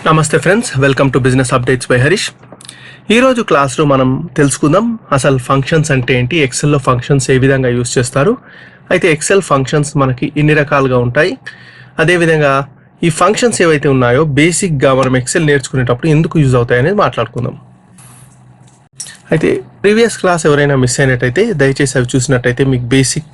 నమస్తే friends, welcome to business updates by Harish. ఈరోజు క్లాస్లో మనం తెలుసుకుందాం అసలు ఫంక్షన్స్ అంటే ఏంటి, ఎక్సెల్లో ఫంక్షన్స్ ఏ విధంగా యూస్ చేస్తారు. అయితే ఎక్సెల్ ఫంక్షన్స్ మనకి ఇన్ని రకాలుగా ఉంటాయి. అదేవిధంగా ఈ ఫంక్షన్స్ ఏవైతే ఉన్నాయో బేసిక్గా మనం ఎక్సెల్ నేర్చుకునేటప్పుడు ఎందుకు యూజ్ అవుతాయి అనేది మాట్లాడుకుందాం. అయితే ప్రీవియస్ క్లాస్ ఎవరైనా మిస్ అయినట్టయితే దయచేసి అవి చూసినట్టయితే మీకు బేసిక్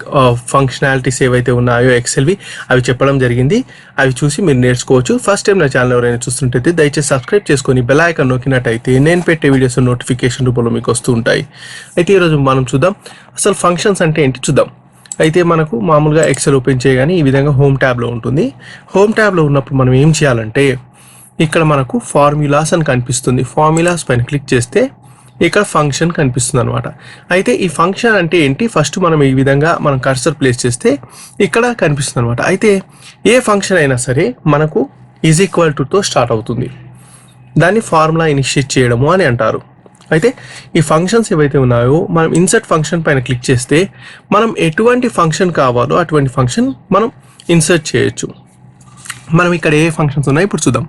ఫంక్షనాలిటీస్ ఏవైతే ఉన్నాయో ఎక్సెల్వి అవి చెప్పడం జరిగింది. అవి చూసి మీరు నేర్చుకోవచ్చు. ఫస్ట్ టైం నా ఛానల్ ఎవరైనా చూస్తుంటే దయచేసి సబ్స్క్రైబ్ చేసుకొని బెల్ ఐకాన్ నొక్కినట్టయితే నేను పెట్టే వీడియోస్ నోటిఫికేషన్ రూపంలో మీకు వస్తూ ఉంటాయి. అయితే ఈరోజు మనం చూద్దాం అసలు ఫంక్షన్స్ అంటే ఏంటి చూద్దాం. అయితే మనకు మామూలుగా ఎక్సెల్ ఓపెన్ చేయగానే ఈ విధంగా హోమ్ ట్యాబ్లో ఉంటుంది. హోమ్ ట్యాబ్లో ఉన్నప్పుడు మనం ఏం చేయాలంటే ఇక్కడ మనకు ఫార్ములాస్ అని కనిపిస్తుంది. ఫార్ములాస్ పైన క్లిక్ చేస్తే ఇక్కడ ఫంక్షన్ కనిపిస్తుంది అనమాట. అయితే ఈ ఫంక్షన్ అంటే ఏంటి, ఫస్ట్ మనం ఈ విధంగా మనం కర్సర్ ప్లేస్ చేస్తే ఇక్కడ కనిపిస్తుంది అనమాట. అయితే ఏ ఫంక్షన్ అయినా సరే మనకు ఈజ్ ఈక్వల్ టుతో స్టార్ట్ అవుతుంది. దాన్ని ఫార్ములా ఇనిషియేట్ చేయడము అని అంటారు. అయితే ఈ ఫంక్షన్స్ ఏవైతే ఉన్నాయో మనం ఇన్సర్ట్ ఫంక్షన్ పైన క్లిక్ చేస్తే మనం ఎటువంటి ఫంక్షన్ కావాలో అటువంటి ఫంక్షన్ మనం ఇన్సర్ట్ చేయొచ్చు. మనం ఇక్కడ ఏ ఫంక్షన్స్ ఉన్నాయో ఇప్పుడు చూద్దాం.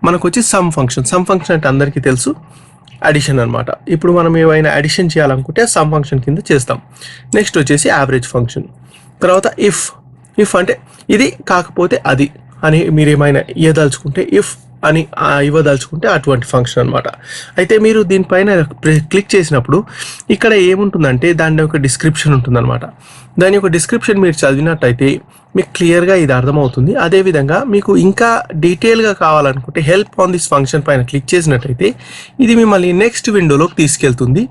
మనకు వచ్చి సమ్ ఫంక్షన్ అంటే అందరికీ తెలుసు, అడిషన్ అనమాట. ఇప్పుడు మనం ఏవైనా అడిషన్ చేయాలనుకుంటే సమ్ ఫంక్షన్ కింద చేస్తాం. నెక్స్ట్ వచ్చేసి యావరేజ్ ఫంక్షన్. తర్వాత ఇఫ్ అంటే ఇది కాకపోతే అది అని మీరు ఏమైనా ఇవ్వదలుచుకుంటే, ఇఫ్ అని ఇవ్వదలుచుకుంటే అటువంటి ఫంక్షన్ అనమాట. అయితే మీరు దీనిపైన క్లిక్ చేసినప్పుడు ఇక్కడ ఏముంటుందంటే దాని యొక్క డిస్క్రిప్షన్ ఉంటుందన్నమాట. దాని యొక్క డిస్క్రిప్షన్ మీరు చదివినట్టయితే మీకు క్లియర్గా ఇది అర్థమవుతుంది. అదేవిధంగా మీకు ఇంకా డీటెయిల్గా కావాలనుకుంటే హెల్ప్ ఆన్ దిస్ ఫంక్షన్ పైన క్లిక్ చేసినట్టయితే ఇది మిమ్మల్ని నెక్స్ట్ విండోలోకి తీసుకెళ్తుంది,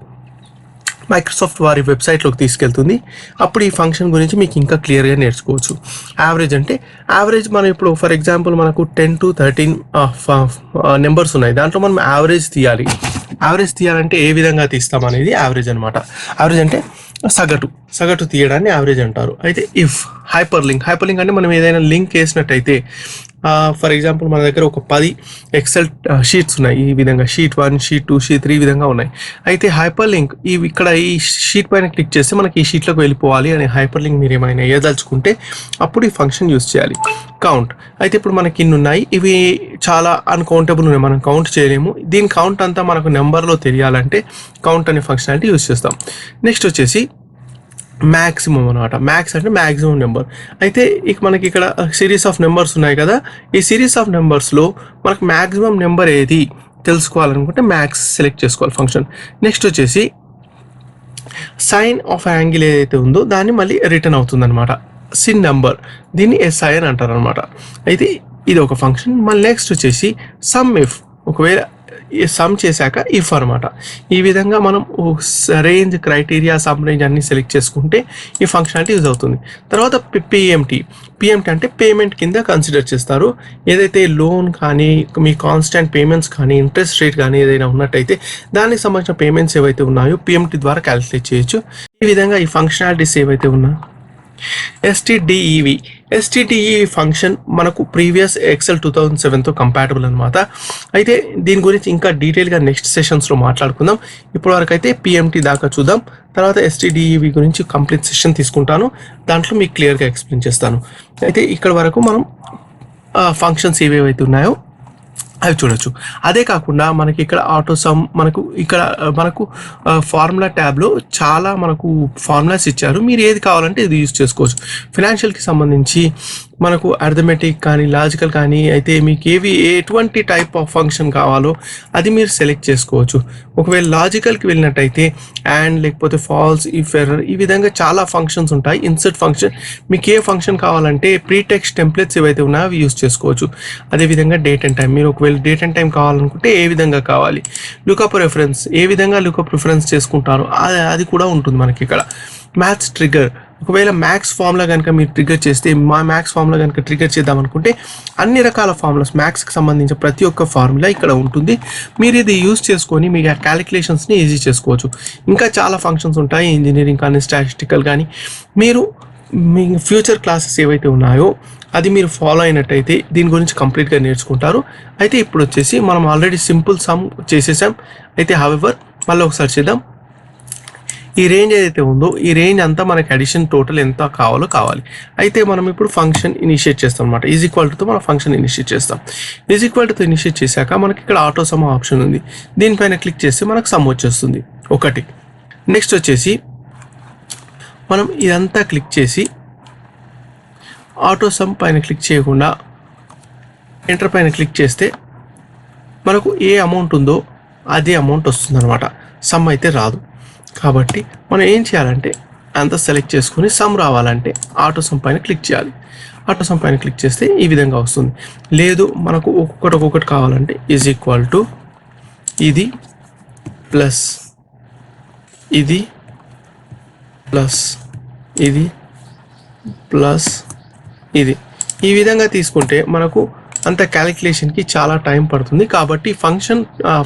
మైక్రోసాఫ్ట్ వారి వెబ్సైట్లోకి తీసుకెళ్తుంది. అప్పుడు ఈ ఫంక్షన్ గురించి మీకు ఇంకా క్లియర్గా నేర్చుకోవచ్చు. యావరేజ్ అంటే యావరేజ్ మనం ఇప్పుడు ఫర్ ఎగ్జాంపుల్ మనకు 10 to 13 నెంబర్స్ ఉన్నాయి. దాంట్లో మనం యావరేజ్ తీయాలి. యావరేజ్ తీయాలంటే ఏ విధంగా తీస్తాం అనేది యావరేజ్ అనమాట. యావరేజ్ అంటే సగటు తీయడాన్ని యావరేజ్ అంటారు. అయితే ఇఫ్ హైపర్ లింక్ అంటే మనం ఏదైనా లింక్ వేసినట్టయితే ఫర్ ఎగ్జాంపుల్ మన దగ్గర ఒక 10 ఎక్సెల్ షీట్స్ ఉన్నాయి. ఈ విధంగా షీట్ 1, షీట్ 2, షీట్ 3 ఈ విధంగా ఉన్నాయి. అయితే హైపర్ లింక్ ఇక్కడ ఈ షీట్ పైన క్లిక్ చేస్తే మనకి ఈ షీట్లోకి వెళ్ళిపోవాలి అని హైపర్ లింక్ మీరు ఏమైనా వేయదలుచుకుంటే అప్పుడు ఈ ఫంక్షన్ యూజ్ చేయాలి. కౌంట్ అయితే ఇప్పుడు మనకి ఇన్ని ఉన్నాయి, ఇవి చాలా అన్కౌంటబుల్ ఉన్నాయి, మనం కౌంట్ చేయలేము. దీని కౌంట్ అంతా మనకు నెంబర్లో తెలియాలంటే కౌంట్ అనే ఫంక్షనాలిటీ యూజ్ చేస్తాం. నెక్స్ట్ వచ్చేసి మ్యాక్సిమం అనమాట. మ్యాక్స్ అంటే మ్యాక్సిమం నెంబర్. అయితే మనకి ఇక్కడ సిరీస్ ఆఫ్ నెంబర్స్ ఉన్నాయి కదా, ఈ సిరీస్ ఆఫ్ నెంబర్స్లో మనకు మ్యాక్సిమం నెంబర్ ఏది తెలుసుకోవాలనుకుంటే మ్యాక్స్ సెలెక్ట్ చేసుకోవాలి ఫంక్షన్. నెక్స్ట్ వచ్చేసి సైన్ ఆఫ్ యాంగిల్ ఏదైతే ఉందో దాన్ని మళ్ళీ రిటర్న్ అవుతుంది అనమాట. సిన్ నెంబర్ దీన్ని SI అని అంటారు అనమాట. అయితే ఇది ఒక ఫంక్షన్. మళ్ళీ నెక్స్ట్ వచ్చేసి సమ్ ఇఫ్, ఒకవేళ సమ్ చేశాక ఇఫ్ అనమాట. ఈ విధంగా మనం రేంజ్, క్రైటీరియా, సమ్ రేంజ్ అన్ని సెలెక్ట్ చేసుకుంటే ఈ ఫంక్షనాలిటీ యూజ్ అవుతుంది. తర్వాత పిఎంటీ అంటే పేమెంట్ కింద కన్సిడర్ చేస్తారు. ఏదైతే లోన్ కానీ మీ కాన్స్టెంట్ పేమెంట్స్ కానీ ఇంట్రెస్ట్ రేట్ కానీ ఏదైనా ఉన్నట్టయితే దానికి సంబంధించిన పేమెంట్స్ ఏవైతే ఉన్నాయో పిఎంటీ ద్వారా క్యాలిక్యులేట్ చేయొచ్చు. ఈ విధంగా ఈ ఫంక్షనాలిటీస్ ఏవైతే ఉన్నాయో STDEV ఫంక్షన్ మనకు ప్రీవియస్ ఎక్సెల్ 2007తో కంపాటబుల్ అనమాట. అయితే దీని గురించి ఇంకా డీటెయిల్గా నెక్స్ట్ సెషన్స్లో మాట్లాడుకుందాం. ఇప్పటి వరకు అయితే PMT దాకా చూద్దాం. తర్వాత STDEV గురించి కంప్లీట్ సెషన్ తీసుకుంటాను, దాంట్లో మీకు క్లియర్గా ఎక్స్ప్లెయిన్ చేస్తాను. అయితే ఇక్కడ వరకు మనం ఫంక్షన్స్ ఏవేవైతే ఉన్నాయో అవి చూడొచ్చు. అదే కాకుండా మనకి ఇక్కడ ఆటో సమ్, మనకు ఫార్ములా ట్యాబ్లో చాలా మనకు ఫార్ములాస్ ఇచ్చారు. మీరు ఏది కావాలంటే ఇది యూజ్ చేసుకోవచ్చు. ఫినాన్షియల్కి సంబంధించి మనకు అర్థమెటిక్ కానీ లాజికల్ కానీ అయితే మీకు ఎటువంటి టైప్ ఆఫ్ ఫంక్షన్ కావాలో అది మీరు సెలెక్ట్ చేసుకోవచ్చు. ఒకవేళ లాజికల్కి వెళ్ళినట్టయితే అండ్, లేకపోతే ఫాల్స్, ఇఫ్, ఎర్రర్, ఈ విధంగా చాలా ఫంక్షన్స్ ఉంటాయి. ఇన్సర్ట్ ఫంక్షన్ మీకు ఏ ఫంక్షన్ కావాలంటే ప్రీటెక్స్ట్ టెంప్లెట్స్ ఏవైతే ఉన్నాయో అవి యూజ్ చేసుకోవచ్చు. అదేవిధంగా డేట్ అండ్ టైం, మీరు ఒకవేళ డేట్ అండ్ టైం కావాలనుకుంటే ఏ విధంగా కావాలి, లుకప్ రెఫరెన్స్ ఏ విధంగా లుకప్ రిఫరెన్స్ చేసుకుంటారో అది కూడా ఉంటుంది మనకి ఇక్కడ. మ్యాథ్స్ ట్రిగర్, ఒకవేళ మ్యాథ్స్ ఫార్ములా కనుక మీరు ట్రిగర్ చేస్తే, మ్యాథ్స్ ఫార్ములా కనుక ట్రిగర్ చేద్దాం అనుకుంటే అన్ని రకాల ఫార్ములాస్ మ్యాథ్స్కి సంబంధించిన ప్రతి ఒక్క ఫార్ములా ఇక్కడ ఉంటుంది. మీరు ఇది యూజ్ చేసుకొని మీ క్యాలిక్యులేషన్స్ని ఈజీ చేసుకోవచ్చు. ఇంకా చాలా ఫంక్షన్స్ ఉంటాయి, ఇంజనీరింగ్ కానీ స్టాటిస్టికల్ కానీ. మీరు మీ ఫ్యూచర్ క్లాసెస్ ఏవైతే ఉన్నాయో అది మీరు ఫాలో అయినట్టయితే దీని గురించి కంప్లీట్గా నేర్చుకుంటారు. అయితే ఇప్పుడు వచ్చేసి మనం ఆల్రెడీ సింపుల్ సమ్ చేసేసాం. అయితే హవెవర్ మళ్ళీ ఒకసారి చేద్దాం. ఈ రేంజ్ ఏదైతే ఉందో ఈ రేంజ్ అంతా మనకి అడిషన్ టోటల్ ఎంత కావాలి. అయితే మనం ఇప్పుడు ఫంక్షన్ ఇనిషియేట్ చేస్తాం అనమాట. ఈజ్ ఈక్వల్ టు మనం ఫంక్షన్ ఇనిషియేట్ చేస్తాం. ఈజ్ ఈక్వల్ టు ఇనిషియేట్ చేశాక మనకి ఇక్కడ ఆటో సమ్ ఆప్షన్ ఉంది. దీనిపైన క్లిక్ చేస్తే మనకు సమ్ వచ్చేస్తుంది ఒకటి. నెక్స్ట్ వచ్చేసి మనం ఇదంతా క్లిక్ చేసి ఆటో సమ్ పైన క్లిక్ చేయకుండా ఎంటర్ పైన క్లిక్ చేస్తే మనకు ఏ అమౌంట్ ఉందో అదే అమౌంట్ వస్తుంది అనమాట. సమ్ అయితే రాదు. కాబట్టి మనం ఏం చేయాలంటే అంత సెలెక్ట్ చేసుకుని సమ్ రావాలంటే ఆటో సమ్ పైన క్లిక్ చేయాలి. ఆటో సమ్ పైన క్లిక్ చేస్తే ఈ విధంగా వస్తుంది. లేదు మనకు ఒక్కొక్కటి కావాలంటే ఈజ్ ఈక్వల్ టు ఇది ప్లస్ ఇది ప్లస్ ఇది ప్లస్ ఇది, ఈ విధంగా తీసుకుంటే మనకు అంత క్యాలిక్యులేషన్కి చాలా టైం పడుతుంది. కాబట్టి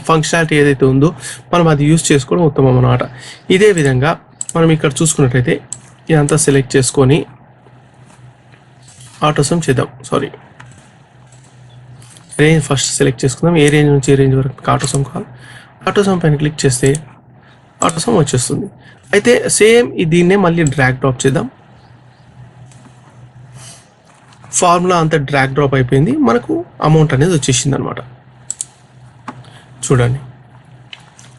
ఫంక్షనాలిటీ ఏదైతే ఉందో మనం అది యూజ్ చేసుకోవడం ఉత్తమం అన్నమాట. ఇదే విధంగా మనం ఇక్కడ చూసుకున్నట్టయితే ఇదంతా సెలెక్ట్ చేసుకొని ఆటోసమ్ చేద్దాం. రేంజ్ ఫస్ట్ సెలెక్ట్ చేసుకుందాం. ఏ రేంజ్ నుంచి ఏ రేంజ్ వరకు ఆటోసమ్ కావాలి. ఆటోసమ్ పైన క్లిక్ చేస్తే ఆటోసమ్ వచ్చేస్తుంది. అయితే సేమ్ దీన్నే మళ్ళీ డ్రాగ్ డ్రాప్ చేద్దాం. ఫార్ములా అంతా డ్రాగ్ డ్రాప్ అయిపోయింది. మనకు అమౌంట్ అనేది వచ్చేసింది అనమాట. చూడండి.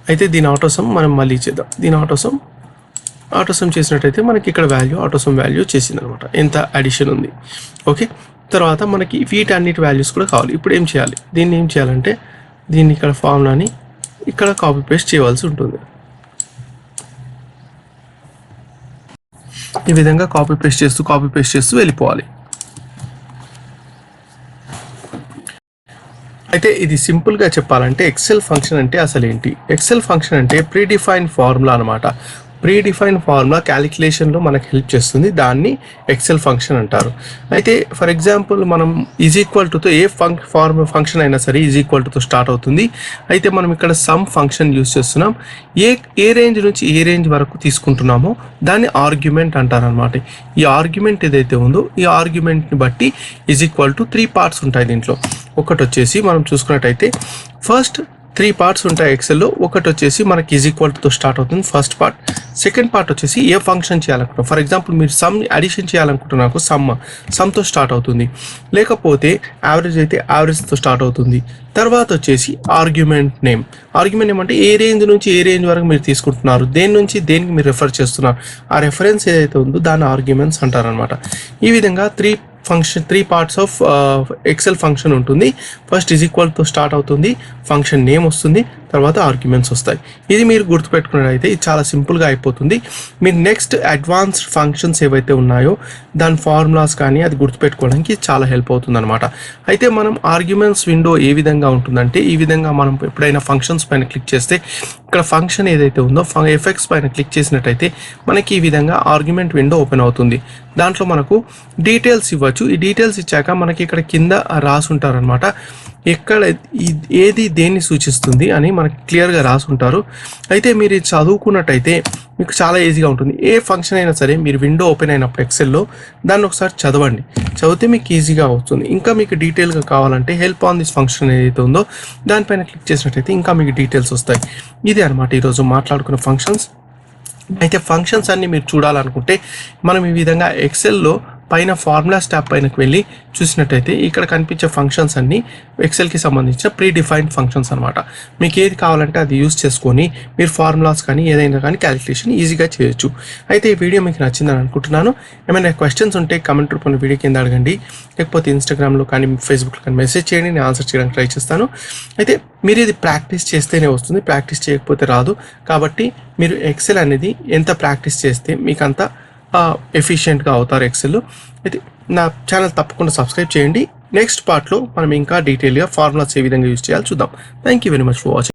అయితే దీని ఆటోసమ్ మనం మళ్ళీ చేద్దాం. దీని ఆటోసమ్ చేసినట్టయితే మనకి ఇక్కడ ఆటోసమ్ వాల్యూ చేసింది అనమాట. ఎంత అడిషన్ ఉంది. ఓకే. తర్వాత మనకి వీటన్నిటి వాల్యూస్ కూడా కావాలి. ఇప్పుడు ఏం చేయాలి? దీన్ని ఏం చేయాలంటే దీన్ని ఇక్కడ ఫార్ములాని ఇక్కడ కాపీ పేస్ట్ చేయవలసి ఉంటుంది. ఈ విధంగా కాపీ పేస్ట్ చేస్తూ వెళ్ళిపోవాలి. అయితే ఇది సింపుల్గా చెప్పాలంటే ఎక్సెల్ ఫంక్షన్ అంటే అసలు ఏంటి? ఎక్సెల్ ఫంక్షన్ అంటే ప్రీడిఫైన్ ఫార్ములా అనమాట. ప్రీడిఫైన్ ఫార్ములా క్యాలిక్యులేషన్లో మనకు హెల్ప్ చేస్తుంది. దాన్ని ఎక్సెల్ ఫంక్షన్ అంటారు. అయితే ఫర్ ఎగ్జాంపుల్ మనం ఈజ్ ఈక్వల్ టుతో ఏ ఫంక్షన్ అయినా సరే ఈజ్ ఈక్వల్ టుతో స్టార్ట్ అవుతుంది. అయితే మనం ఇక్కడ సమ్ ఫంక్షన్ యూజ్ చేస్తున్నాం. ఏ రేంజ్ నుంచి ఏ రేంజ్ వరకు తీసుకుంటున్నామో దాన్ని ఆర్గ్యుమెంట్ అంటారు అనమాట. ఈ ఆర్గ్యుమెంట్ ఏదైతే ఉందో ఈ ఆర్గ్యుమెంట్ని బట్టి ఈజ్ ఈక్వల్ టు 3 పార్ట్స్ ఉంటాయి దీంట్లో. ఒకటి వచ్చేసి మనం చూసుకున్నట్టయితే ఫస్ట్ 3 పార్ట్స్ ఉంటాయి ఎక్సెల్లో. ఒకటి వచ్చేసి మనకి ఈజ్ ఈక్వల్ టుతో స్టార్ట్ అవుతుంది ఫస్ట్ పార్ట్. సెకండ్ పార్ట్ వచ్చేసి ఏ ఫంక్షన్ చేయాలనుకుంటున్నాం. ఫర్ ఎగ్జాంపుల్ మీరు సమ్ అడిషన్ చేయాలనుకుంటున్నాకు సమ్తో స్టార్ట్ అవుతుంది. లేకపోతే యావరేజ్ అయితే యావరేజ్తో స్టార్ట్ అవుతుంది. తర్వాత వచ్చేసి ఆర్గ్యుమెంట్ నేమ్ అంటే ఏ రేంజ్ నుంచి ఏ రేంజ్ వరకు మీరు తీసుకుంటున్నారు, దేని నుంచి దేనికి మీరు రెఫర్ చేస్తున్నారు, ఆ రెఫరెన్స్ ఏదైతే ఉందో దాన్ని ఆర్గ్యుమెంట్స్ అంటారనమాట. ఈ విధంగా 3 పార్ట్స్ ఆఫ్ ఎక్సెల్ ఫంక్షన్ ఉంటుంది. ఫస్ట్ ఈజ్ ఈక్వల్తో స్టార్ట్ అవుతుంది, ఫంక్షన్ నేమ్ వస్తుంది, తర్వాత ఆర్గ్యుమెంట్స్ వస్తాయి. ఇది మీరు గుర్తుపెట్టుకున్నట్లయితే ఇది చాలా సింపుల్గా అయిపోతుంది. మీరు నెక్స్ట్ అడ్వాన్స్డ్ ఫంక్షన్స్ ఏవైతే ఉన్నాయో దాని ఫార్ములాస్ కానీ అది గుర్తుపెట్టుకోవడానికి చాలా హెల్ప్ అవుతుంది అనమాట. అయితే మనం ఆర్గ్యుమెంట్స్ విండో ఏ విధంగా ఉంటుందంటే ఈ విధంగా మనం ఎప్పుడైనా ఫంక్షన్స్ పైన క్లిక్ చేస్తే ఇక్కడ ఫంక్షన్ ఏదైతే ఉందో ఎఫెక్ట్స్ పైన క్లిక్ చేసినట్టయితే మనకి ఈ విధంగా ఆర్గ్యుమెంట్ విండో ఓపెన్ అవుతుంది. దాంట్లో మనకు డీటెయిల్స్ ఇవ్వచ్చు. ఈ డీటెయిల్స్ ఇచ్చాక మనకి ఇక్కడ కింద రాసి ఉంటారనమాట. ఎక్కడ ఏది దేన్ని సూచిస్తుంది అని మనకి క్లియర్గా రాసి ఉంటారు. అయితే మీరు చదువుకున్నట్టయితే మీకు చాలా ఈజీగా ఉంటుంది. ఏ ఫంక్షన్ అయినా సరే మీరు విండో ఓపెన్ అయినప్పుడు ఎక్సెల్లో దాన్ని ఒకసారి చదివితే మీకు ఈజీగా అవుతుంది. ఇంకా మీకు డీటెయిల్గా కావాలంటే హెల్ప్ ఆన్ దిస్ ఫంక్షన్ ఏదైతే ఉందో దానిపైన క్లిక్ చేసినట్టయితే ఇంకా మీకు డీటెయిల్స్ వస్తాయి. ఇది అనమాట ఈరోజు మాట్లాడుకున్న ఫంక్షన్స్. అయితే ఫంక్షన్స్ అన్ని మీరు చూడాలనుకుంటే మనం ఈ విధంగా ఎక్సెల్లో పైన ఫార్ములాస్ ట్యాబ్ పైనకి వెళ్ళి చూసినట్టయితే ఇక్కడ కనిపించే ఫంక్షన్స్ అన్ని ఎక్సెల్కి సంబంధించిన ప్రీడిఫైన్డ్ ఫంక్షన్స్ అనమాట. మీకు ఏది కావాలంటే అది యూజ్ చేసుకొని మీరు ఫార్ములాస్ కానీ ఏదైనా కానీ క్యాలిక్యులేషన్ ఈజీగా చేయొచ్చు. అయితే ఈ వీడియో మీకు నచ్చిందని అనుకుంటున్నాను. ఏమైనా క్వశ్చన్స్ ఉంటే కమెంట్ రూపంలో వీడియో కింద అడగండి. లేకపోతే ఇన్స్టాగ్రామ్లో కానీ ఫేస్బుక్లో కానీ మెసేజ్ చేయండి, నేను ఆన్సర్ చేయడానికి ట్రై చేస్తాను. అయితే మీరు ఇది ప్రాక్టీస్ చేస్తేనే వస్తుంది, ప్రాక్టీస్ చేయకపోతే రాదు. కాబట్టి మీరు ఎక్సెల్ అనేది ఎంత ప్రాక్టీస్ చేస్తే మీకు అంత ఎఫిషియెంట్గా అవుతారు ఎక్సెల్. అయితే నా ఛానల్ తప్పకుండా సబ్స్క్రైబ్ చేయండి. నెక్స్ట్ పార్ట్లో మనం ఇంకా డీటెయిల్గా ఫార్ములాస్ ఏ విధంగా యూజ్ చేయాలో చూద్దాం. Thank you very much for watching.